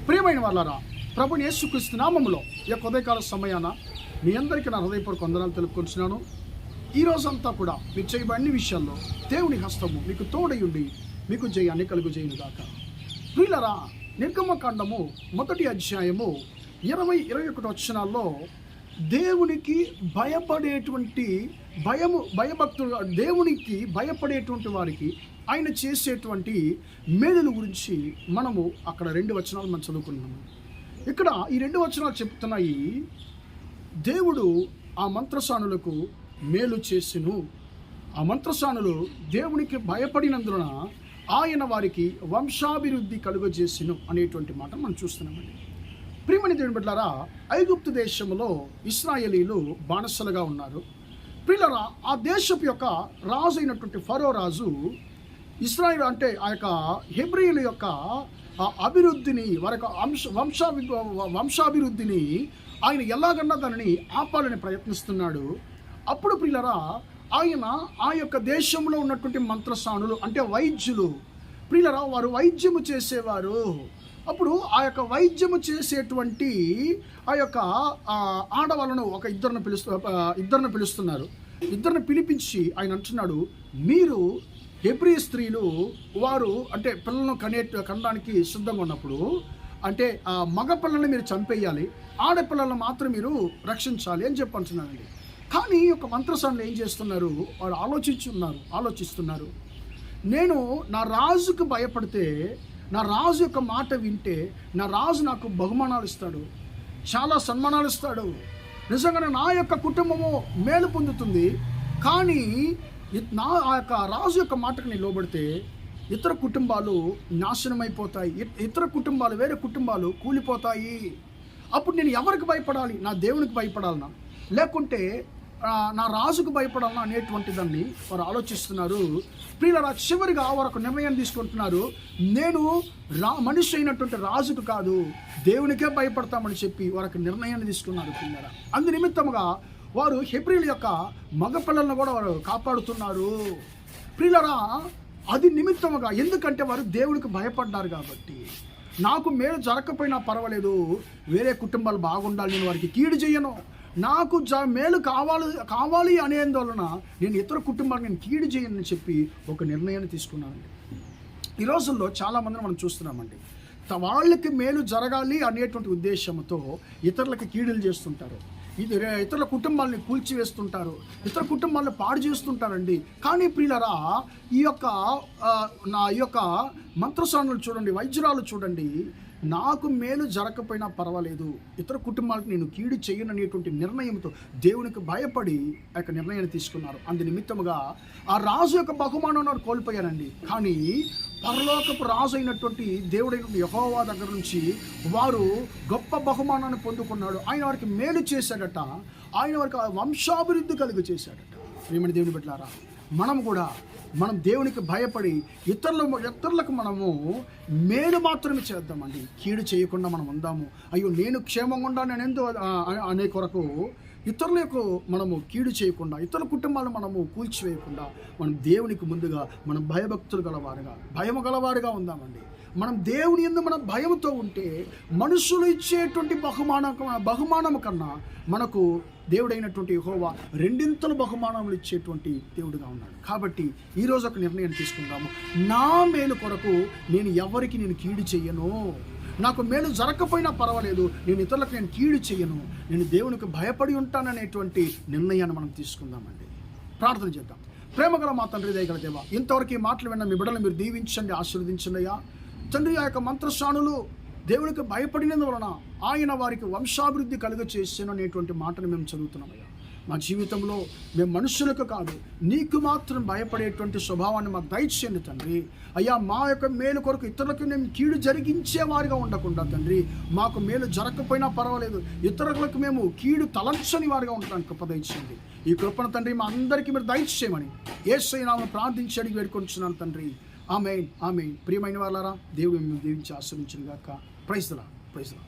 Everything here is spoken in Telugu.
ప్రియమైన వాళ్ళారా, ప్రభుని యేసుక్రీస్తు నామములో ఈ యొక్క ఉదయకాల సమయాన మీ అందరికీ నా హృదయపూర్వక వందనాలు తెలుపుకుంటున్నాను. ఈ రోజంతా కూడా మీరు చేయబడిన అన్ని విషయాల్లో దేవుని హస్తము మీకు తోడయుండి మీకు జయాన్ని కలుగుజేయునుగాక. ప్రియులారా, నిర్గమకాండము 1వ అధ్యాయము 20-21 వచనాల్లో దేవునికి భయపడేటువంటి భయభక్తులు, దేవునికి భయపడేటువంటి వారికి ఆయన చేసేటువంటి మేలుల గురించి మనము అక్కడ 2 వచనాలు మనం చదువుకున్నాము. ఇక్కడ ఈ 2 వచనాలు చెప్తున్నాయి, దేవుడు ఆ మంత్రసానులకు మేలు చేసెను. ఆ మంత్రసానులు దేవునికి భయపడినందున ఆయన వారికి వంశాభివృద్ధి కలుగజేసెను అనేటువంటి మాట మనం చూస్తున్నామండి. ప్రియమైన దేవుని బిడ్డలారా, ఐగుప్తు దేశంలో ఇశ్రాయేలీలు బానిసలుగా ఉన్నారు. ప్రియులారా, ఆ దేశపు యొక్క రాజు అయినటువంటి ఫరో రాజు ఇశ్రాయేలు అంటే ఆ యొక్క హెబ్రీయుల యొక్క అభివృద్ధిని, వారి యొక్క వంశాభివృద్ధిని ఆయన ఎలాగన్నా దానిని ఆపాలని ప్రయత్నిస్తున్నాడు. అప్పుడు ప్రియులారా, ఆయన ఆ యొక్క దేశంలో ఉన్నటువంటి మంత్రసానులు అంటే వైద్యులు, ప్రియులారా, వారు వైద్యము చేసేవారు. అప్పుడు ఆ యొక్క వైద్యము చేసేటువంటి ఆ యొక్క ఆడవాళ్ళను ఒక ఇద్దరిని పిలుస్తున్నారు. ఇద్దరిని పిలిపించి ఆయన అంటున్నాడు, మీరు హెబ్రీ స్త్రీలు వారు అంటే పిల్లలను కనడానికి సిద్ధంగా ఉన్నప్పుడు అంటే ఆ మగ పిల్లల్ని మీరు చంపేయాలి, ఆడపిల్లలను మాత్రం మీరు రక్షించాలి అని చెప్పి అంటున్నారండి. కానీ ఒక మంత్రసానులు ఏం చేస్తున్నారు, వారు ఆలోచిస్తున్నారు, నేను నా రాజుకు భయపడితే, నా రాజు యొక్క మాట వింటే నా రాజు నాకు బహుమానాలు ఇస్తాడు, చాలా సన్మానాలు ఇస్తాడు, నిజంగానే నా యొక్క కుటుంబము మేలు పొందుతుంది. కానీ ఆ యొక్క రాజు యొక్క మాటకు నేను లోబడితే ఇతర కుటుంబాలు నాశనం అయిపోతాయి, ఇతర కుటుంబాలు వేరే కుటుంబాలు కూలిపోతాయి. అప్పుడు నేను ఎవరికి భయపడాలి? నా దేవునికి భయపడాలనా, లేకుంటే నా రాజుకు భయపడాలనా అనేటువంటి దాన్ని వారు ఆలోచిస్తున్నారు. ప్రియులారా, చివరిగా వారు ఒక నిర్ణయం తీసుకుంటున్నారు, నేను మనిషి అయినటువంటి రాజుకు కాదు దేవునికే భయపడతామని చెప్పి వారికి నిర్ణయాన్ని తీసుకున్నారు. ప్రియులారా, అందు నిమిత్తముగా వారు హెబ్రీల యొక్క మగపిల్లలను కూడా వారు కాపాడుతున్నారు. ప్రియులారా, అది నిమిత్తముగా, ఎందుకంటే వారు దేవునికి భయపడ్డారు కాబట్టి. నాకు మేలు జరగకపోయినా పర్వాలేదు, వేరే కుటుంబాలు బాగుండాలి, నేను వారికి కీడు చేయను, నాకు మేలు కావాలి అనేందువలన నేను ఇతర కుటుంబాలకు నేను కీడు చేయనని చెప్పి ఒక నిర్ణయాన్ని తీసుకున్నానండి. ఈ రోజుల్లో చాలామందిని మనం చూస్తున్నామండి, వాళ్ళకి మేలు జరగాలి అనేటువంటి ఉద్దేశంతో ఇతరులకి కీడులు చేస్తుంటారు, ఇతరుల కుటుంబాలని కూల్చివేస్తుంటారు, ఇతర కుటుంబాలను పాడు చేస్తుంటారండి. కానీ ప్రియులారా, ఈ యొక్క మంత్రసానులు చూడండి, వైద్యురాలు చూడండి, నాకు మేలు జరగకపోయినా పర్వాలేదు, ఇతర కుటుంబాలకు నేను కీడు చేయను అనేటువంటి నిర్ణయంతో దేవునికి భయపడి ఆ యొక్క నిర్ణయాన్ని తీసుకున్నారు. అందు నిమిత్తముగా ఆ రాజు యొక్క బహుమానం కోల్పోయారండి. కానీ పరలోకపు రాజు అయినటువంటి దేవుడైనటువంటి యెహోవా దగ్గర నుంచి వారు గొప్ప బహుమానాన్ని పొందుకున్నాడు. ఆయన వారికి మేలు చేశాడట, ఆయన వారికి వంశాభివృద్ధి కలుగు చేశాడట. ప్రియమైన దేవుని బిడ్డలారా, మనం దేవునికి భయపడి ఇతరులకు మనము మేలు మాత్రమే చేద్దామండి, కీడు చేయకుండా మనం ఉందాము. అయ్యో నేను క్షేమంగా ఉండా నేను ఎందు అనే కొరకు ఇతరులకు మనము కీడు చేయకుండా, ఇతర కుటుంబాలను మనము కూల్చివేయకుండా మనం దేవునికి ముందుగా మనం భయము గలవారుగా ఉందామండి. మనం దేవుని యందు మనం భయంతో ఉంటే మనుషులు ఇచ్చేటువంటి బహుమానం కన్నా మనకు దేవుడైనటువంటి యెహోవా 2 బహుమానములు ఇచ్చేటువంటి దేవుడుగా ఉన్నాడు. కాబట్టి ఈరోజు ఒక నిర్ణయం తీసుకుందాము, నా మేలు కొరకు నేను ఎవరికి నేను కీడు చేయను, నాకు మేలు జరగకపోయినా పర్వాలేదు, నేను ఇతరులకు నేను కీడు చేయను, నేను దేవునికి భయపడి ఉంటాననేటువంటి నిర్ణయాన్ని మనం తీసుకుందామండి. ప్రార్థన చేద్దాం. ప్రేమగల మా తండ్రి, దయగల దేవా, ఇంతవరకు ఈ మాటలు విన్న మీ బిడ్డలు మీరు దీవించండి, ఆశీర్వదించండి అయ్యా తండ్రి. ఆ యొక్క మంత్రసానులు దేవునికి భయపడినందువలన ఆయన వారికి వంశాభివృద్ధి కలుగచేసాను అనేటువంటి మాటను మేము చదువుతున్నామయ్యా. మా జీవితంలో మేము మనుషులకు కాదు, నీకు మాత్రం భయపడేటువంటి స్వభావాన్ని మాకు దయచేయండి తండ్రి. అయ్యా, మా యొక్క మేలు కొరకు ఇతరులకు మేము కీడు జరిగించేవారిగా ఉండకుండా తండ్రి, మాకు మేలు జరగకపోయినా పర్వాలేదు, ఇతరులకు మేము కీడు తలంచని వారిగా ఉండడానికి కృప దయచేయండి. ఈ కృపను తండ్రి మా అందరికీ మీరు దయచేయమని యేసయ్య నామమున ప్రార్థించి అడిగి వేడుకొంటున్నాను తండ్రి. ఆమేన్, ఆమేన్. ప్రియమైన వాళ్ళారా, దేవుడు మిమ్మల్ని దీవించి ఆశీర్వదించును గాక. Praise the lord.